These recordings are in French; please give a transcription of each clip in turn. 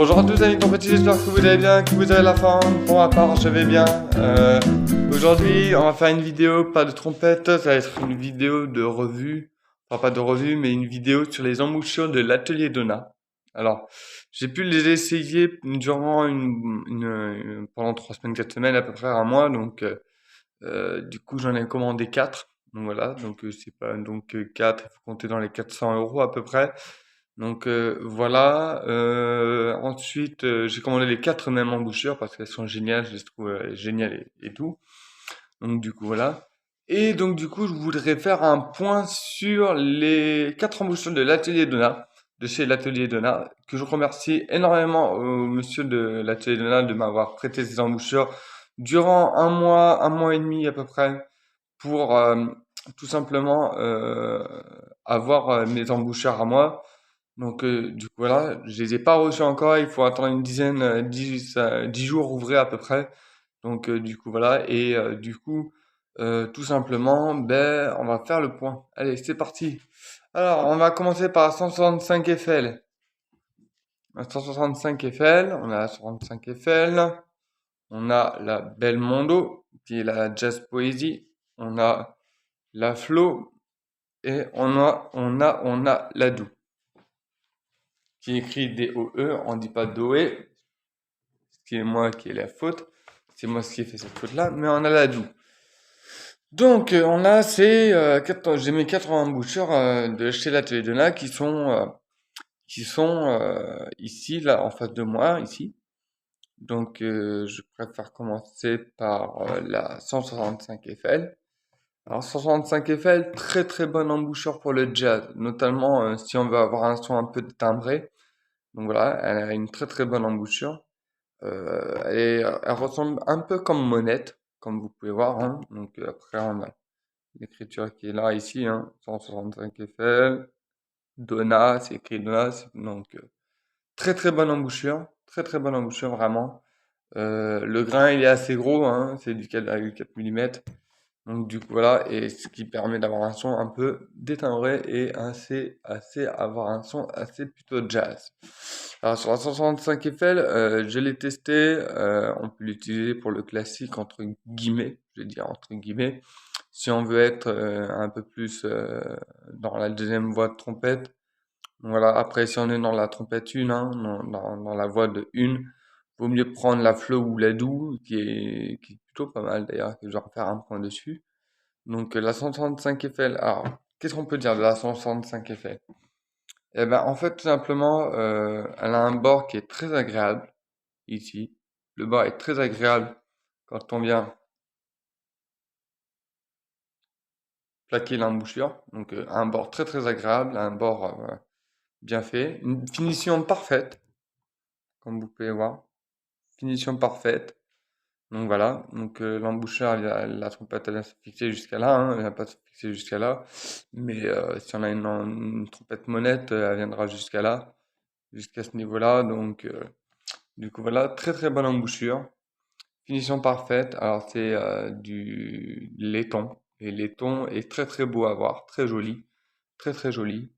Bonjour à tous amis trompetistes, j'espère que vous allez bien, que vous avez la forme. Pour ma part, je vais bien. Aujourd'hui, on va faire une vidéo, pas de trompette, ça va être une vidéo de revue. Enfin, pas de revue, mais une vidéo sur les embouchures de l'atelier Donat. Alors, j'ai pu les essayer durant pendant 3 semaines, 4 semaines, à peu près un mois. Donc, du coup, j'en ai commandé 4. Donc voilà, donc c'est pas donc 4, il faut compter dans les 400 € à peu près. Donc voilà. Ensuite, j'ai commandé les 4 mêmes embouchures parce qu'elles sont géniales, je les trouve géniales et tout. Donc du coup voilà. Et donc du coup, je voudrais faire un point sur les 4 embouchures de l'atelier Donat, de chez l'atelier Donat, que je remercie énormément au monsieur de l'atelier Donat de m'avoir prêté ces embouchures durant un mois et demi à peu près, pour tout simplement avoir mes embouchures à moi. Donc du coup voilà, je les ai pas reçus encore, il faut attendre une dizaine, 10 jours ouvrés à peu près. Donc du coup voilà, et du coup tout simplement, ben on va faire le point. Allez, c'est parti. Alors on va commencer par 165 Eiffel. 165 Eiffel, on a la 165 Eiffel, on a la Belmondo, qui est la Jazz Poésie, on a la Flo, et on a la Doux, qui est écrit D-O-E, on dit pas Doé, ce qui est moi qui ai la faute, c'est moi qui ai fait cette faute-là, mais on a la Doux. Donc on a j'ai mes 4 embouchures de chez l'atelier de là qui sont ici, là, en face de moi, ici. Donc je préfère commencer par la 165 Eiffel. Alors 165 Eiffel, très très bonne embouchure pour le jazz, notamment si on veut avoir un son un peu timbré. Donc voilà, elle a une très très bonne embouchure. Elle ressemble un peu comme Monette, comme vous pouvez voir, hein. Donc après on a l'écriture qui est là ici, hein, 165 Eiffel, Donna, c'est écrit Donna, donc très très bonne embouchure, très très bonne embouchure vraiment. Le grain il est assez gros, hein, c'est du 4,4 mm. Donc du coup voilà, et ce qui permet d'avoir un son un peu détimbré et assez avoir un son assez plutôt jazz. Alors sur la 165 Eiffel, je l'ai testé, on peut l'utiliser pour le classique entre guillemets, je vais dire entre guillemets, si on veut être un peu plus dans la deuxième voix de trompette. Voilà, après si on est dans la trompette 1, hein, dans la voix de 1, vaut mieux prendre la Flow ou la Doux, qui est plutôt pas mal d'ailleurs, que je vais refaire un point dessus. Donc la 165 Eiffel, alors qu'est-ce qu'on peut dire de la 165 Eiffel? Eh ben en fait tout simplement, elle a un bord qui est très agréable ici. Le bord est très agréable quand on vient plaquer l'embouchure. Donc un bord très très agréable, un bord bien fait, une finition parfaite, comme vous pouvez voir, finition parfaite. Donc voilà, donc l'embouchure, la trompette elle vient se fixer jusqu'à là, hein, elle vient pas se fixer jusqu'à là, mais si on a une trompette monette, elle viendra jusqu'à là, jusqu'à ce niveau-là, donc du coup voilà, très très bonne embouchure, finition parfaite. Alors c'est du laiton, et laiton est très très beau à voir, très joli, très très joli.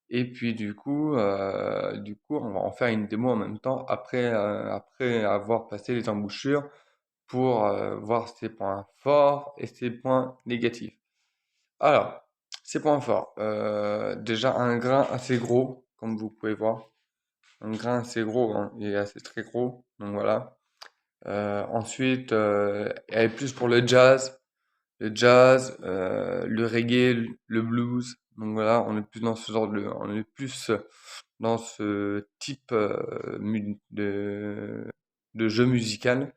Et puis du coup, on va en faire une démo en même temps après avoir passé les embouchures pour voir ses points forts et ses points négatifs. Alors, ses points forts. Déjà un grain assez gros, comme vous pouvez voir. Un grain assez gros, hein, il est assez très gros, donc voilà. Ensuite, elle est plus pour le reggae, le blues. Donc voilà, on est plus dans on est plus dans ce type de jeu musical.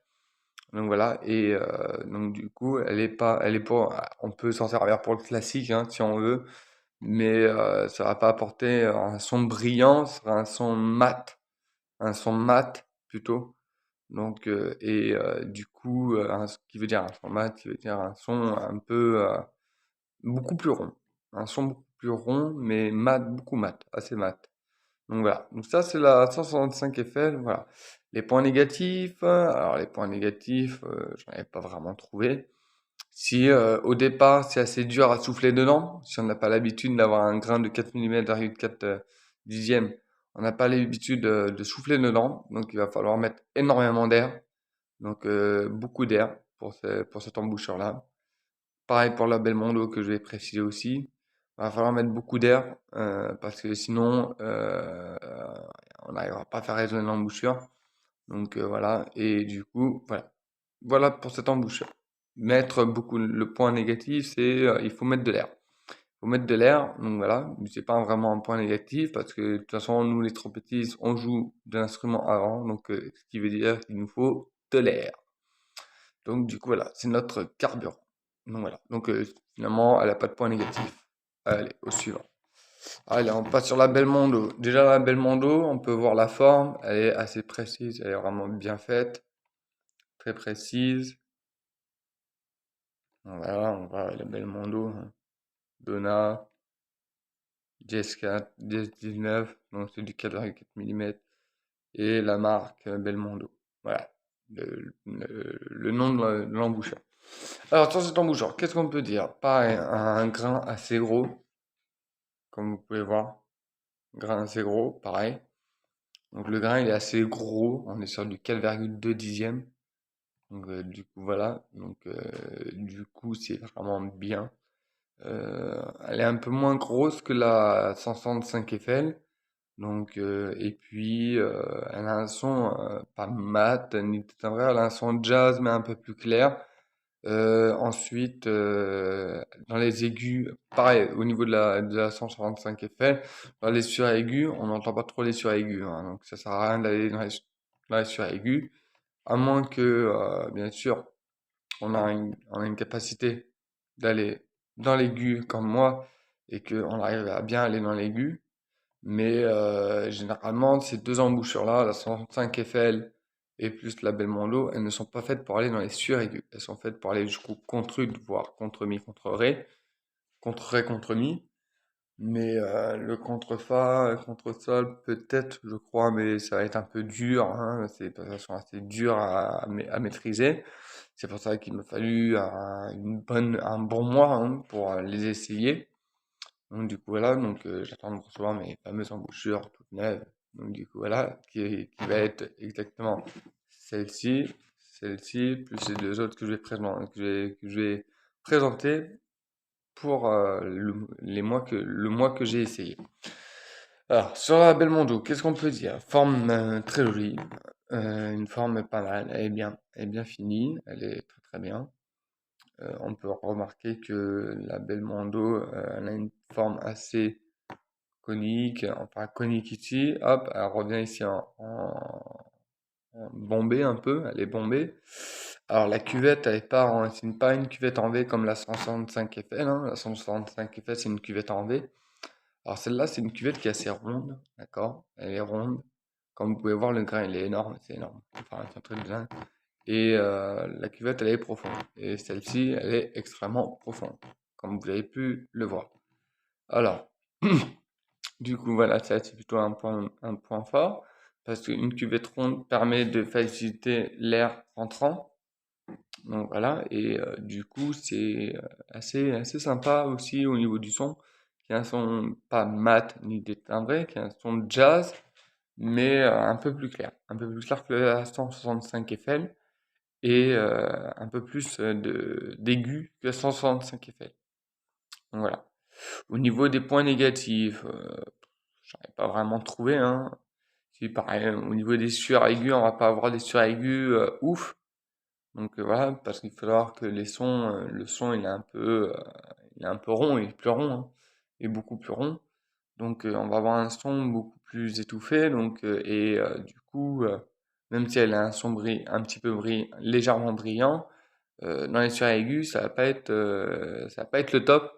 Donc voilà, et donc du coup, elle est pas, on peut s'en servir pour le classique hein, si on veut, mais ça va pas apporter un son brillant, ça sera un son mat plutôt. Donc du coup, ce qui veut dire un son mat, qui veut dire un son un peu beaucoup plus rond, un son beaucoup plus rond, mais mat, beaucoup mat, assez mat. Donc voilà, donc ça c'est la 165 Eiffel, voilà. Les points négatifs, alors les points négatifs, j'en avais pas vraiment trouvé. Si au départ c'est assez dur à souffler dedans, si on n'a pas l'habitude d'avoir un grain de 4 mm, 4 dixièmes, on n'a pas l'habitude de souffler dedans, donc il va falloir mettre énormément d'air, donc beaucoup d'air pour cet emboucheur-là. Pareil pour la Belmondo que je vais préciser aussi. Il va falloir mettre beaucoup d'air parce que sinon on n'arrivera pas à faire résonner l'embouchure. Donc voilà, et du coup, voilà. Voilà pour cet emboucheur. Mettre beaucoup, le point négatif, c'est il faut mettre de l'air. Il faut mettre de l'air, donc voilà, mais c'est pas vraiment un point négatif parce que de toute façon, nous les trompettistes, on joue de l'instrument avant, donc ce qui veut dire qu'il nous faut de l'air. Donc du coup, voilà, c'est notre carburant. Donc voilà, donc finalement, elle n'a pas de point négatif. Allez, au suivant. Allez, on passe sur la Belmondo. Déjà, la Belmondo, on peut voir la forme, elle est assez précise, elle est vraiment bien faite, très précise. Voilà, on voit la Belmondo, hein. Donna, DS4, DS19, donc c'est du 4,4 mm, et la marque Belmondo. Voilà, le nom de l'emboucheur. Alors, sur cet emboucheur, qu'est-ce qu'on peut dire? Pareil, un grain assez gros, comme vous pouvez voir. Grain assez gros, pareil. Donc le grain il est assez gros, on est sur du 4,2 dixième. Donc du coup voilà, donc du coup c'est vraiment bien. Elle est un peu moins grosse que la 165 FL. Donc et puis elle a un son pas mat ni timbré, elle a un son jazz mais un peu plus clair. Ensuite, dans les aigus, pareil, au niveau de la 165 FL, dans les suraigus, on n'entend pas trop les suraigus, hein, donc ça sert à rien d'aller dans les suraigus, à moins que, bien sûr, on a une capacité d'aller dans l'aigu comme moi, et qu'on arrive à bien aller dans l'aigu. Mais généralement, ces deux embouchures-là, la 165 FL et plus la Belmondo, elles ne sont pas faites pour aller dans les suraigus. Elles sont faites pour aller jusqu'au contre ut, voire contre mi, contre ré, contre ré, contre mi. Mais le contre fa, contre sol, peut-être, je crois, mais ça va être un peu dur, hein. C'est de toute façon assez dur à maîtriser. C'est pour ça qu'il m'a fallu un bon mois hein, pour les essayer. Donc du coup voilà, donc j'attends de recevoir mes fameuses embouchures toutes neuves. Donc du coup voilà, qui va être exactement celle-ci, celle-ci, plus les deux autres que je vais que je vais présenter pour le mois que j'ai essayé. Alors sur la Belmondo, qu'est-ce qu'on peut dire? Forme très jolie, une forme pas mal, elle est bien finie, elle est très très bien. On peut remarquer que la Belmondo, elle a une forme assez conique, enfin conique ici, hop, elle revient ici en bombée un peu, elle est bombée. Alors la cuvette, elle est pas c'est pas une cuvette en V comme la 165 FL, hein. La 165 FL, c'est une cuvette en V. Alors celle-là, c'est une cuvette qui est assez ronde, d'accord? Elle est ronde. Comme vous pouvez voir, le grain, il est énorme, c'est énorme. Enfin, c'est un truc de dingue. Et la cuvette, elle est profonde. Et celle-ci, elle est extrêmement profonde, comme vous avez pu le voir. Alors, du coup, voilà, ça c'est plutôt un point fort, parce qu'une cuvette ronde permet de faciliter l'air rentrant. Donc voilà, et du coup, c'est assez sympa aussi au niveau du son, qui a un son pas mat ni détimbré, qui a un son jazz, mais un peu plus clair que la 165 FL, et un peu plus d'aigu que la 165 FL. Donc voilà. Au niveau des points négatifs, j'en ai pas vraiment trouvé, hein. Si pareil, au niveau des sueurs aiguës, on va pas avoir des sueurs aiguës ouf. Donc voilà, parce qu'il faut savoir que le son il est un peu rond, il est plus rond, hein, il est beaucoup plus rond. Donc on va avoir un son beaucoup plus étouffé, donc du coup, même si elle a un son un petit peu légèrement brillant, dans les sueurs aiguës, ça va pas être le top.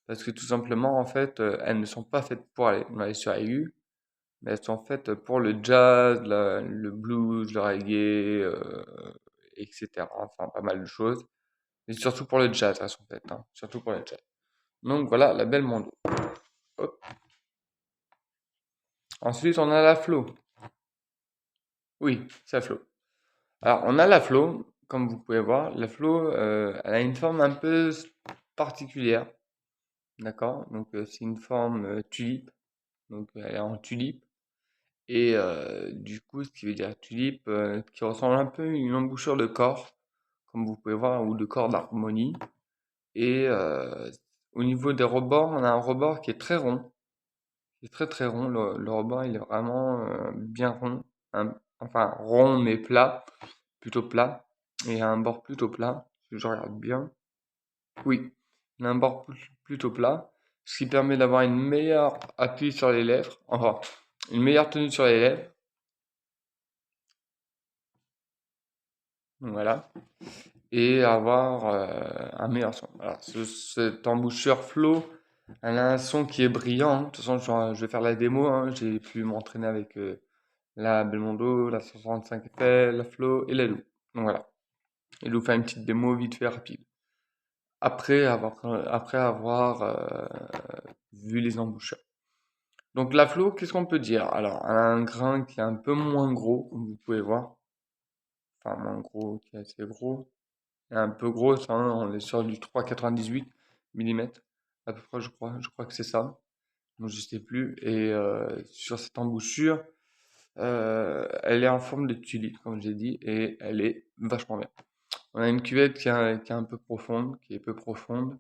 Parce que tout simplement, en fait, elles ne sont pas faites pour aller dans les suraigus, mais elles sont faites pour le jazz, le blues, le reggae, etc. Enfin, pas mal de choses. Mais surtout pour le jazz, elles sont faites, hein. Surtout pour le jazz. Donc voilà, la belle Mondo. Hop. Ensuite, on a la Flo. Oui, c'est la Flo. Alors, on a la Flo, comme vous pouvez voir. La Flo, elle a une forme un peu particulière. D'accord? Donc, c'est une forme tulipe. Donc, elle est en tulipe. Et du coup, ce qui veut dire tulipe, qui ressemble un peu à une embouchure de corps, comme vous pouvez voir, ou de corps d'harmonie. Et au niveau des rebords, on a un rebord qui est très rond, qui est très très rond. Le rebord, il est vraiment bien rond, enfin rond mais plat, plutôt plat, et un bord plutôt plat. Si je regarde bien, oui, il a un bord plutôt plat, ce qui permet d'avoir une meilleure appui sur les lèvres, enfin une meilleure tenue sur les lèvres. Voilà. Et avoir un meilleur son. Alors, cette embouchure Flow, elle a un son qui est brillant, hein. De toute façon, je vais faire la démo, hein. J'ai pu m'entraîner avec la Belmondo, la 165 FL, la Flow et la Lou. Donc voilà. Et je vous faire une petite démo vite fait rapide. Après avoir vu les embouchures. Donc la Flow, qu'est-ce qu'on peut dire? Alors, elle a un grain qui est un peu moins gros, comme vous pouvez voir. Enfin, moins gros, qui est assez gros. Un peu grosse, hein, on est sur du 3,98 mm à peu près, je crois que c'est ça, donc je sais plus. Et sur cette embouchure, elle est en forme de tulipe, comme j'ai dit, et elle est vachement bien. On a une cuvette qui est un peu profonde, qui est peu profonde.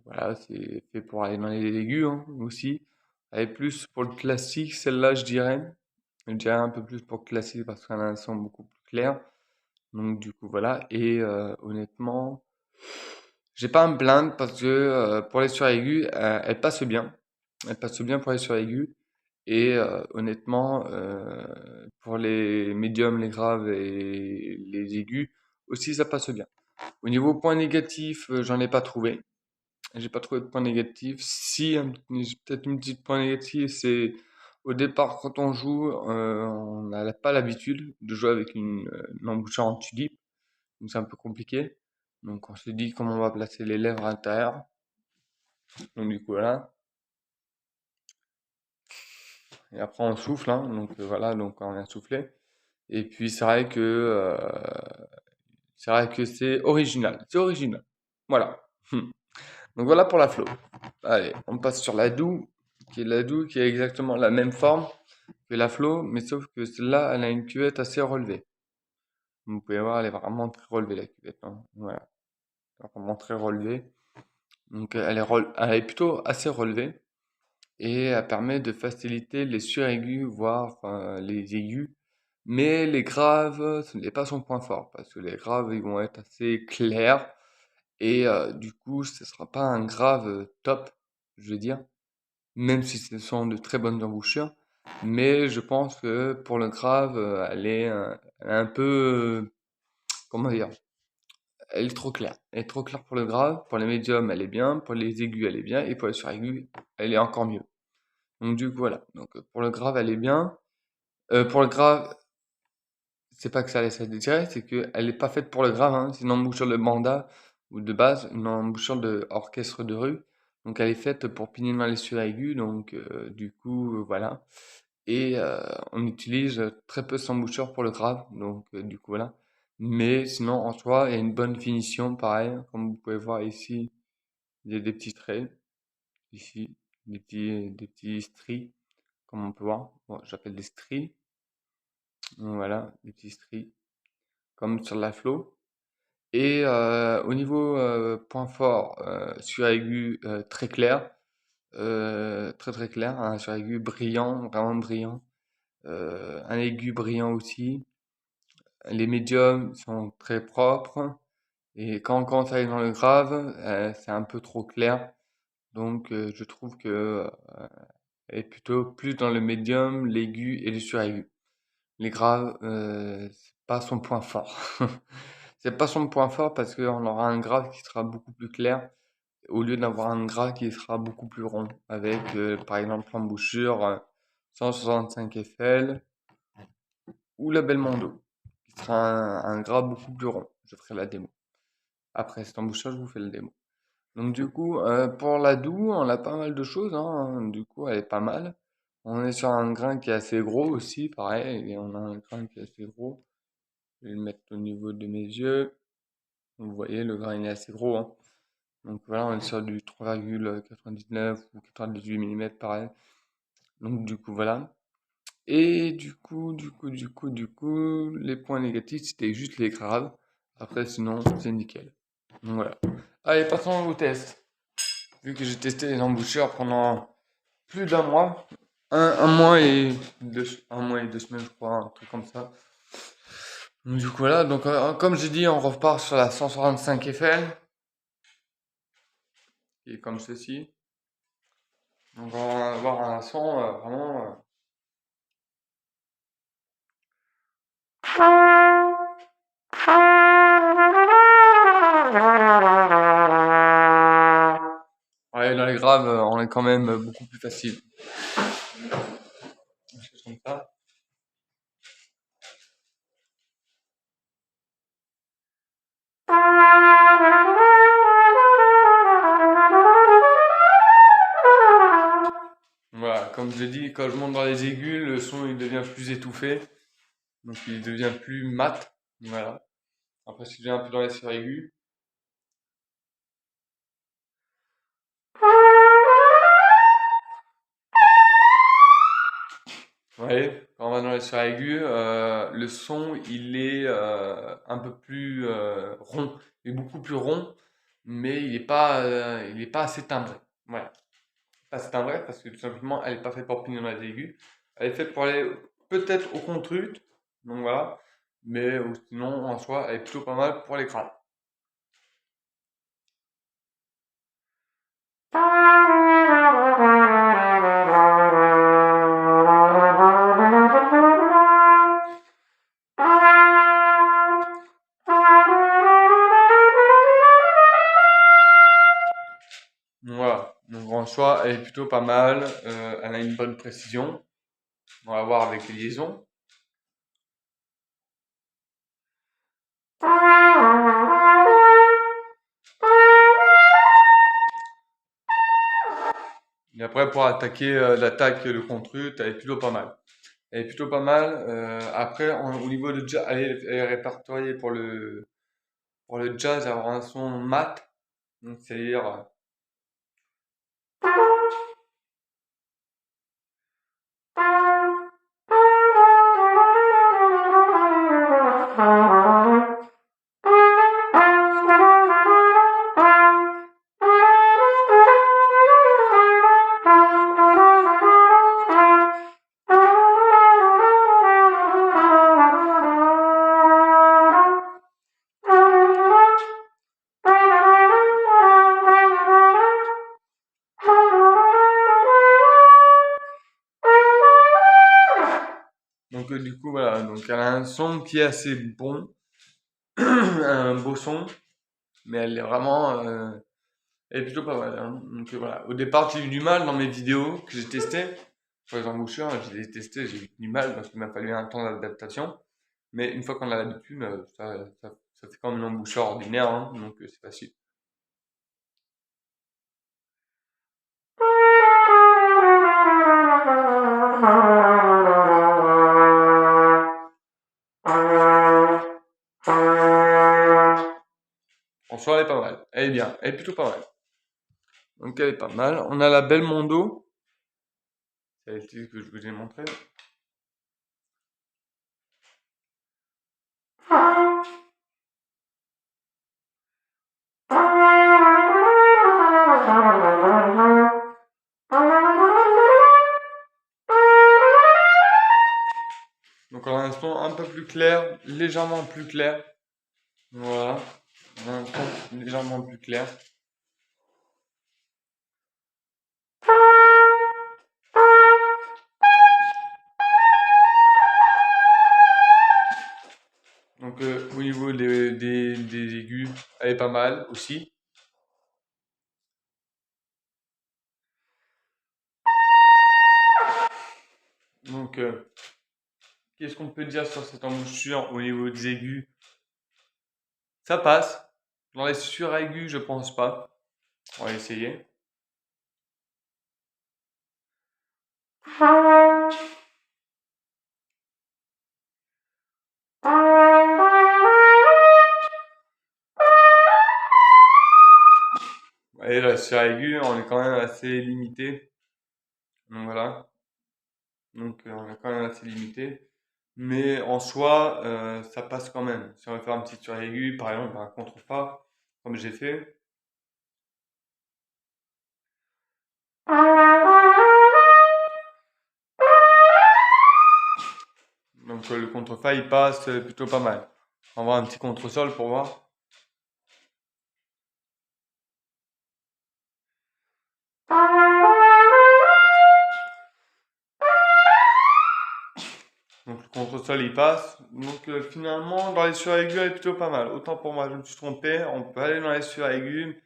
Voilà, c'est fait pour aller dans les aigus, hein, aussi. Elle est plus pour le classique, celle-là, je dirais. Je dirais un peu plus pour le classique parce qu'elle a un son beaucoup plus clair. Donc du coup voilà. Et honnêtement, j'ai pas à me plaindre parce que pour les sur aigus, elle passe bien. Elle passe bien pour les sur aigus. Et honnêtement, pour les médiums, les graves et les aigus aussi, ça passe bien. Au niveau point négatif, j'en ai pas trouvé. J'ai pas trouvé de point négatif. Si, j'ai peut-être une petite point négative, c'est au départ quand on joue, on n'a pas l'habitude de jouer avec une embouchure en tulipe. Donc c'est un peu compliqué. Donc on se dit comment on va placer les lèvres à l'intérieur. Donc du coup voilà. Et après on souffle, hein. Donc voilà, donc on vient souffler. Et puis c'est vrai que c'est original. C'est original. Voilà. Donc voilà pour la flow. Allez, on passe sur la doux, qui est exactement la même forme que la flow, mais sauf que celle-là, elle a une cuvette assez relevée. Vous pouvez voir, elle est vraiment très relevée la cuvette, hein. Voilà, vraiment très relevée. Donc elle est plutôt assez relevée. Et elle permet de faciliter les suraigus, voire les aigus. Mais les graves, ce n'est pas son point fort, parce que les graves, ils vont être assez clairs, et du coup, ce ne sera pas un grave top, je veux dire, même si ce sont de très bonnes embouchures. Mais je pense que pour le grave, elle est un peu, comment dire, elle est trop claire. Elle est trop claire pour le grave, pour les médiums, elle est bien, pour les aigus, elle est bien, et pour les suraigus, elle est encore mieux. Donc du coup voilà. Donc pour le grave, elle est bien. Pour le grave, c'est pas que ça laisse à désirer, c'est qu'elle est pas faite pour le grave, hein. C'est une embouchure de banda ou de base, une embouchure de orchestre de rue. Donc elle est faite pour pigner dans les sur-aigus, donc du coup voilà. Et on utilise très peu cette embouchure pour le grave, donc du coup voilà. Mais sinon en soi, il y a une bonne finition, pareil, comme vous pouvez voir ici, il y a des petits traits, ici, des petits stries, comme on peut voir. Bon, j'appelle des stries. Donc voilà, des petits stries, comme sur la flow. Et au niveau point fort, sur aigu très clair, très très clair, un sur aigu brillant, vraiment brillant, un aigu brillant aussi. Les médiums sont très propres. Et quand on commence à aller dans le grave, c'est un peu trop clair. Donc je trouve que elle est plutôt plus dans le médium, l'aigu et le suraigu. Les graves, c'est pas son point fort. C'est pas son point fort parce qu'on aura un grave qui sera beaucoup plus clair au lieu d'avoir un grave qui sera beaucoup plus rond avec par exemple l'embouchure 165 FL ou la Belmondo qui sera un grave beaucoup plus rond. Je ferai la démo. Après cet embouchure, je vous fais la démo. Donc du coup, pour la doux, on a pas mal de choses, hein. Du coup, elle est pas mal. On est sur un grain qui est assez gros aussi, pareil, et on a un grain qui est assez gros. Je vais le mettre au niveau de mes yeux. Vous voyez, le grain il est assez gros, hein. Donc voilà, on est sur du 3,99 ou 98 mm pareil. Donc du coup voilà. Et les points négatifs, c'était juste les graves. Après, sinon, c'est nickel. Donc voilà. Allez, passons au test. Vu que j'ai testé les embouchures pendant plus d'un mois, un mois et un mois et 2 semaines, je crois, un truc comme ça. Donc, du coup, voilà. Donc, comme j'ai dit, on repart sur la 165 FL, qui est comme ceci. Donc, on va avoir un son vraiment. Ouais, dans les graves, on est quand même beaucoup plus facile. Quelque chose comme ça. Voilà, comme je l'ai dit, quand je monte dans les aigus, le son il devient plus étouffé, donc il devient plus mat. Voilà. Après, si je viens un peu dans les suraigus, vous voyez, quand on va dans les suraigus, le son il est un peu plus rond, il est beaucoup plus rond, mais il est pas assez timbré. Voilà, pas assez timbré parce que tout simplement, elle est pas faite pour pinner dans les aigus. Elle est faite pour aller peut-être au contrut, donc voilà, mais sinon en soi, elle est plutôt pas mal pour les graves. Voilà, donc en soi, elle est plutôt pas mal, elle a une bonne précision. On va voir avec les liaisons. Et après, pour attaquer l'attaque, le contre, elle est plutôt pas mal. Elle est plutôt pas mal. Après, au niveau de jazz, elle est répertoriée pour le jazz, avoir un son mat. Donc, c'est-à-dire, donc du coup, voilà. Donc, elle a un son qui est assez bon, un beau son, mais elle est vraiment, elle est plutôt pas mal, hein. Donc voilà. Au départ, j'ai eu du mal dans mes vidéos que j'ai testées. Pour les embouchures, je les ai testées, j'ai eu du mal parce qu'il m'a fallu un temps d'adaptation. Mais une fois qu'on a l'habitude, ça fait comme une embouchure ordinaire, hein, donc c'est facile. En soi, elle est pas mal. Elle est bien. Elle est plutôt pas mal. Donc elle est pas mal. On a la Belmondo. C'est celle que je vous ai montré. Donc on a un son un peu plus clair, légèrement plus clair. Voilà. On a un son légèrement plus clair. Donc au niveau des aigus, elle est pas mal aussi. Donc qu'est-ce qu'on peut dire sur cette embouchure au niveau des aigus? Ça passe. Dans les suraigus, je pense pas. On va essayer. Et là, sur aigu, on est quand même assez limité. Donc voilà. Donc on est quand même assez limité. Mais en soi, ça passe quand même. Si on veut faire un petit sur aigu, par exemple, un contre-fa, comme j'ai fait. Donc le contre-fa, il passe plutôt pas mal. On va voir un petit contre-sol pour voir. Donc le contre-sol, il passe. Donc finalement, dans les sur-aigus, elle est plutôt pas mal. Autant pour moi, je me suis trompé. On peut aller dans les sur-aigus.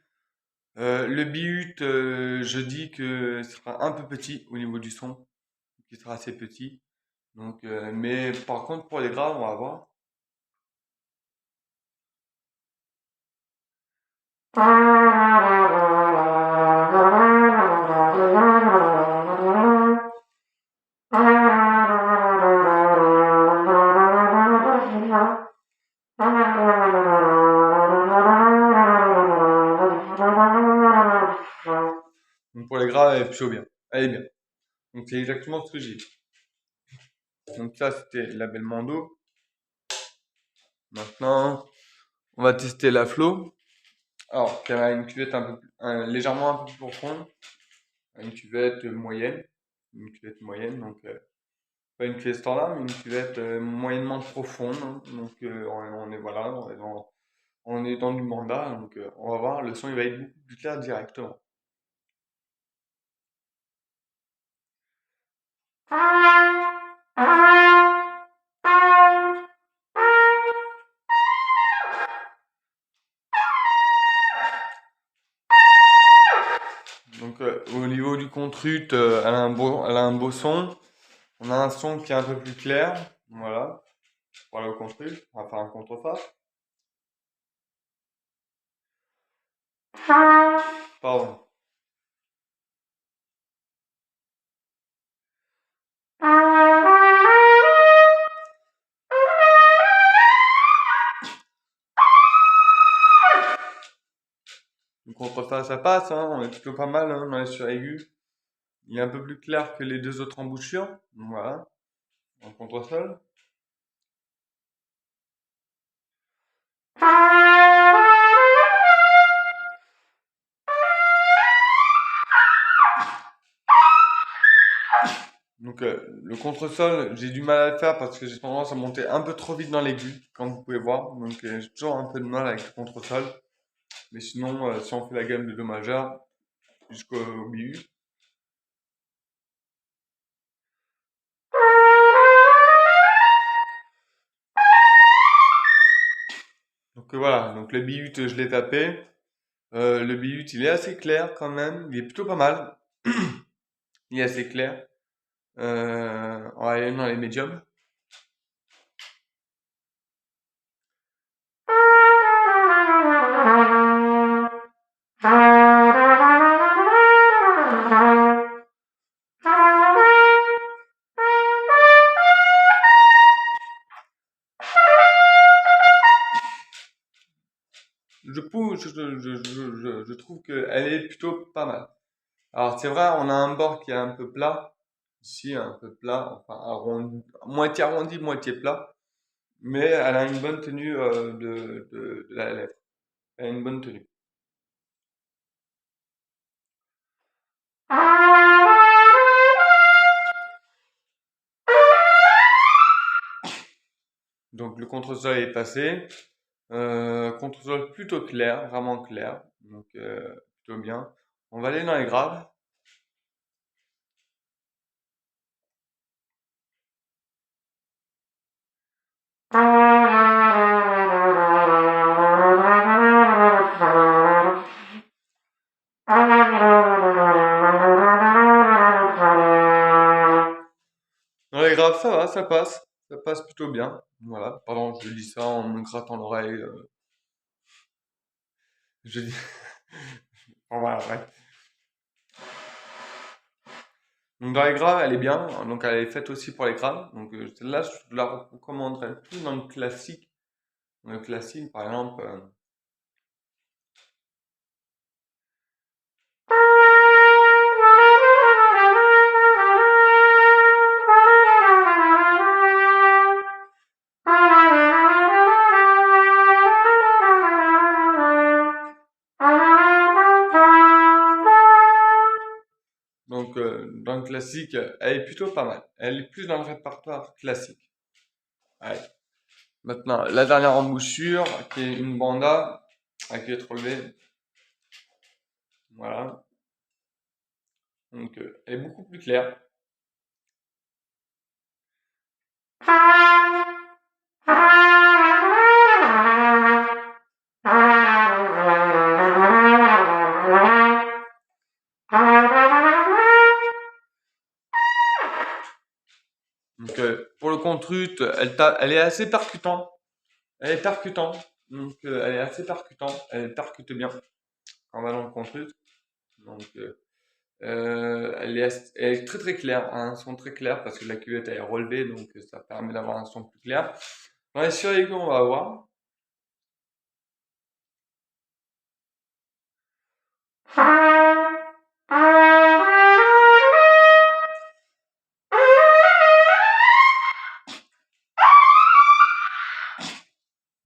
Le bihut, je dis que ce sera un peu petit au niveau du son, qui sera assez petit. Donc, mais par contre, pour les graves, on va voir. Donc pour les graves, elle est plutôt bien. Elle est bien. Donc c'est exactement ce que j'ai. Donc ça, c'était la belle Mando. Maintenant, on va tester la Flow. Alors, elle a une cuvette légèrement un peu plus profonde, une cuvette moyenne, donc pas une cuvette standard, mais une cuvette moyennement profonde, hein. Donc on est voilà, on est dans du mandat, donc on va voir, le son il va être beaucoup plus clair directement. Donc au niveau du contrut, elle a un beau son. On a un son qui est un peu plus clair, voilà, pour aller au contrut, on va faire un contrefa. Pardon. Le contrefa ça passe, hein, on est plutôt pas mal hein, dans les sur aigus. Il est un peu plus clair que les deux autres embouchures, donc voilà, en contresol. Donc le contresol, j'ai du mal à le faire parce que j'ai tendance à monter un peu trop vite dans l'aigu, comme vous pouvez voir. Donc j'ai toujours un peu de mal avec le contresol. Mais sinon, si on fait la gamme de do majeur jusqu'au BU. Donc voilà, donc le BU, je l'ai tapé. Le BU, il est assez clair quand même. Il est plutôt pas mal. Il est assez clair. On va aller dans les médiums. Je trouve qu'elle est plutôt pas mal. Alors c'est vrai, on a un bord qui est un peu plat, ici un peu plat, enfin moitié arrondi, moitié plat, mais elle a une bonne tenue de la lettre. Elle a une bonne tenue. Donc le contre-sol est passé, contre-sol plutôt clair, vraiment clair, donc plutôt bien. On va aller dans les graves. Dans les graves, ça va, ça passe plutôt bien. Voilà, pardon, je dis ça en me grattant l'oreille. Je dis, bon, voilà, ouais. Donc dans les graves, elle est bien, donc elle est faite aussi pour les graves. Donc celle-là, je la recommanderais plus dans le classique. Dans le classique, par exemple, classique, elle est plutôt pas mal. Elle est plus dans le répertoire classique. Allez. Maintenant, la dernière embouchure, qui est une banda, avec les relevée. Voilà. Donc, elle est beaucoup plus claire. Donc, pour le contrut, elle est assez percutante. Elle est percutante. Donc, elle est assez percutante. Elle percute bien quand on va dans le contrut. Donc, elle est très très claire, un son très clair parce que la cuvette elle est relevée, donc ça permet d'avoir un son plus clair. Dans les sur-aigus, on va voir.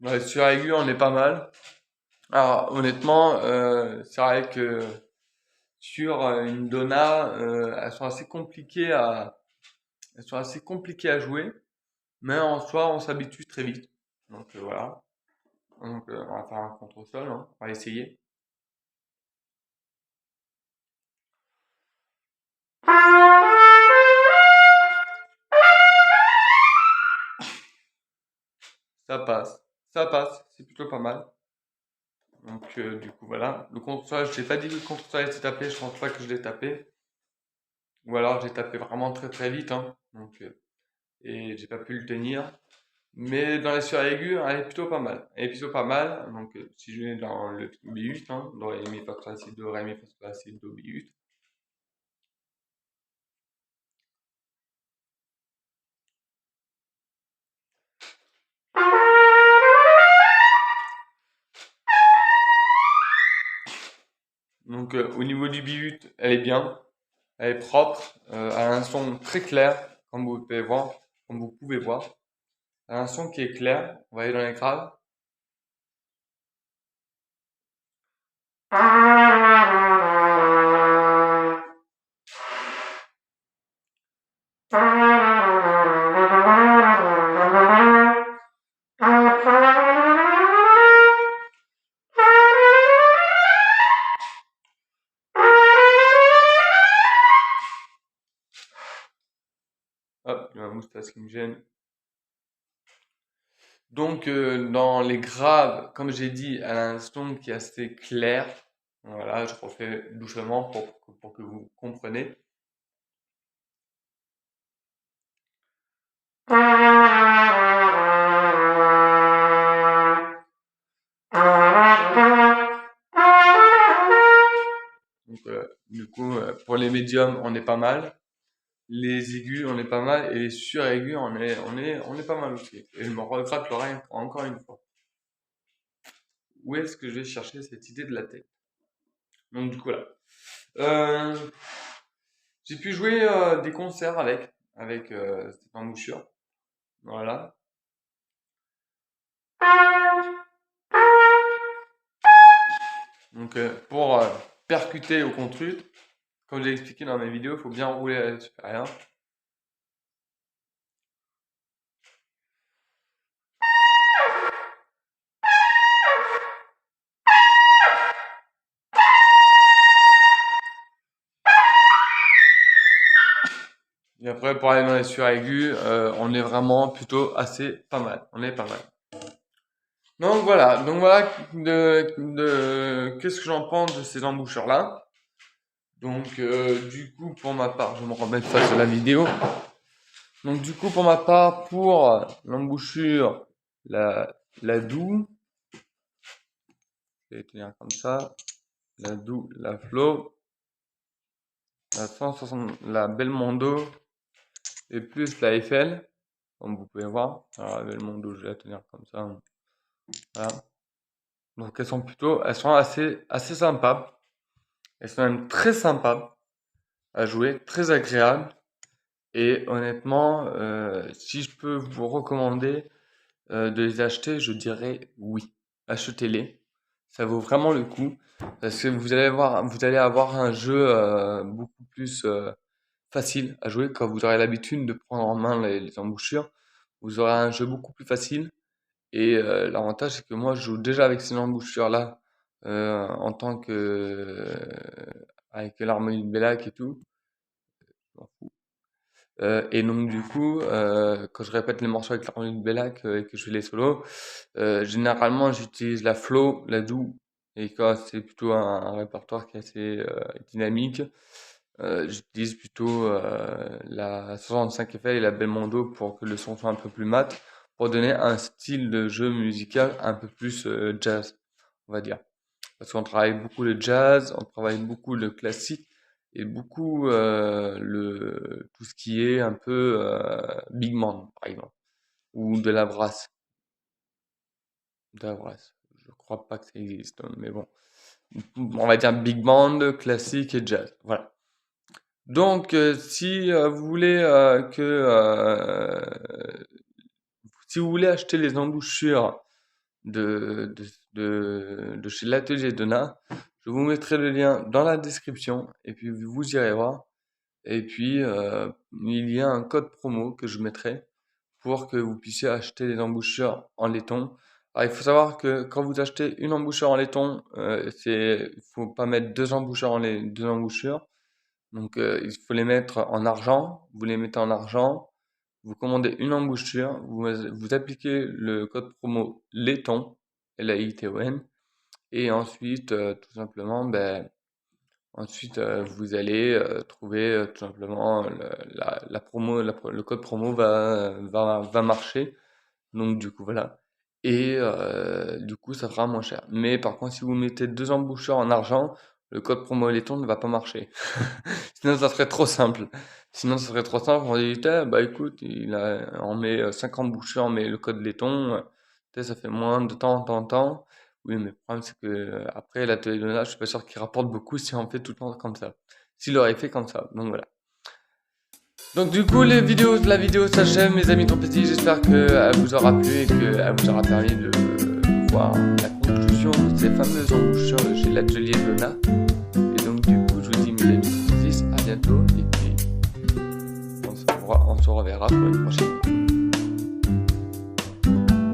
Dans les sur-aigus, on est pas mal. Alors, honnêtement, c'est vrai que sur une Donna, elles sont assez compliquées à jouer, mais en soi, on s'habitue très vite. Donc voilà. Donc on va faire un contre-sol, hein. On va essayer. Ça passe, c'est plutôt pas mal. Donc du coup voilà. Le contre-sol, je t'ai pas dit que le contre-sol était tapé, je pense pas que je l'ai tapé. Ou alors j'ai tapé vraiment très très vite, hein. Donc et j'ai pas pu le tenir. Mais dans les sur aigus, elle est plutôt pas mal. Elle est plutôt pas mal. Donc, si je vais dans le B8, hein, do, ré, mi, fa, sol, la, si, do, ré, mi, fa, sol, la, si, do, B8. Donc, au niveau du B8, elle est bien. Elle est propre. Elle a un son très clair, comme vous pouvez voir. Comme vous pouvez voir. Elle a un son qui est clair. On va aller dans les graves. Hop, il y a ma moustache qui me gêne. Donc, dans les graves, comme j'ai dit, elle a un son qui est assez clair. Voilà, je refais doucement pour que vous compreniez. Donc, du coup, pour les médiums, on est pas mal. Les aigus, on est pas mal. Et les sur-aigus, on est pas mal aussi. Et je me regrette l'oreille encore une fois. Où est-ce que je vais chercher cette idée de la tête? Donc, du coup, là. J'ai pu jouer des concerts avec cette embouchure. Voilà. Donc, pour percuter au contrut, comme j'ai expliqué dans mes vidéos, il faut bien rouler à la supérieure. Et après, pour aller dans les sur-aigus, on est vraiment plutôt assez pas mal. On est pas mal. Donc voilà qu'est-ce que j'en pense de ces embouchures-là. Donc du coup, pour ma part, je vais me remettre face à la vidéo. Donc du coup, pour ma part, pour l'embouchure, la doux, je vais tenir comme ça, la doux, la flow, la 160, la Belmondo et plus la Eiffel, comme vous pouvez voir. Alors la Belmondo, je vais la tenir comme ça. Voilà. Donc elles sont assez sympas. Elles sont même très sympas à jouer, très agréables. Et honnêtement, si je peux vous recommander de les acheter, je dirais oui. Achetez-les. Ça vaut vraiment le coup parce que vous allez avoir un jeu beaucoup plus facile à jouer. Quand vous aurez l'habitude de prendre en main les embouchures, vous aurez un jeu beaucoup plus facile. Et l'avantage, c'est que moi, je joue déjà avec ces embouchures-là en tant que avec l'harmonie de Bellac et tout. Je m'en fous. Et donc du coup, quand je répète les morceaux avec l'harmonie de Bellac et que je fais les solos, généralement j'utilise la flow, la do, et quand c'est plutôt un répertoire qui est assez dynamique, j'utilise plutôt la 65 FL et la Belmondo pour que le son soit un peu plus mat, pour donner un style de jeu musical un peu plus jazz, on va dire. Parce qu'on travaille beaucoup le jazz, on travaille beaucoup le classique et beaucoup tout ce qui est un peu big band, par exemple, ou de la brasse. De la brasse. Je crois pas que ça existe, hein, mais bon. On va dire big band, classique et jazz. Voilà. Donc, si vous voulez acheter les embouchures de chez l'atelier Donna, je vous mettrai le lien dans la description et puis vous irez voir. Et puis, il y a un code promo que je mettrai pour que vous puissiez acheter les embouchures en laiton. Alors, il faut savoir que quand vous achetez une embouchure en laiton, il faut pas mettre deux embouchures. Donc, il faut les mettre en argent. Vous les mettez en argent. Vous commandez une embouchure. Vous appliquez le code promo laiton, LAITON. Et ensuite, tout simplement, vous allez trouver tout simplement la promo, le code promo va marcher. Donc du coup voilà. Et du coup ça fera moins cher. Mais par contre si vous mettez deux embouchures en argent, le code promo laiton ne va pas marcher. Sinon ça serait trop simple. Sinon ça serait trop simple. On dit bah écoute, on met 5 embouchures mais le code laiton, ça fait moins de temps. Oui, mais le problème, c'est que après l'atelier de nage, je suis pas sûr qu'il rapporte beaucoup si on fait tout le temps comme ça. S'il aurait fait comme ça. Donc voilà. Donc du coup, la vidéo s'achève, mes amis trompettistes. J'espère qu'elle vous aura plu et qu'elle vous aura permis de voir la conclusion de ces fameuses embouchures de chez l'atelier Donna. Et donc du coup, je vous dis, mes amis trompettistes, à bientôt. Et puis, on se reverra pour une prochaine.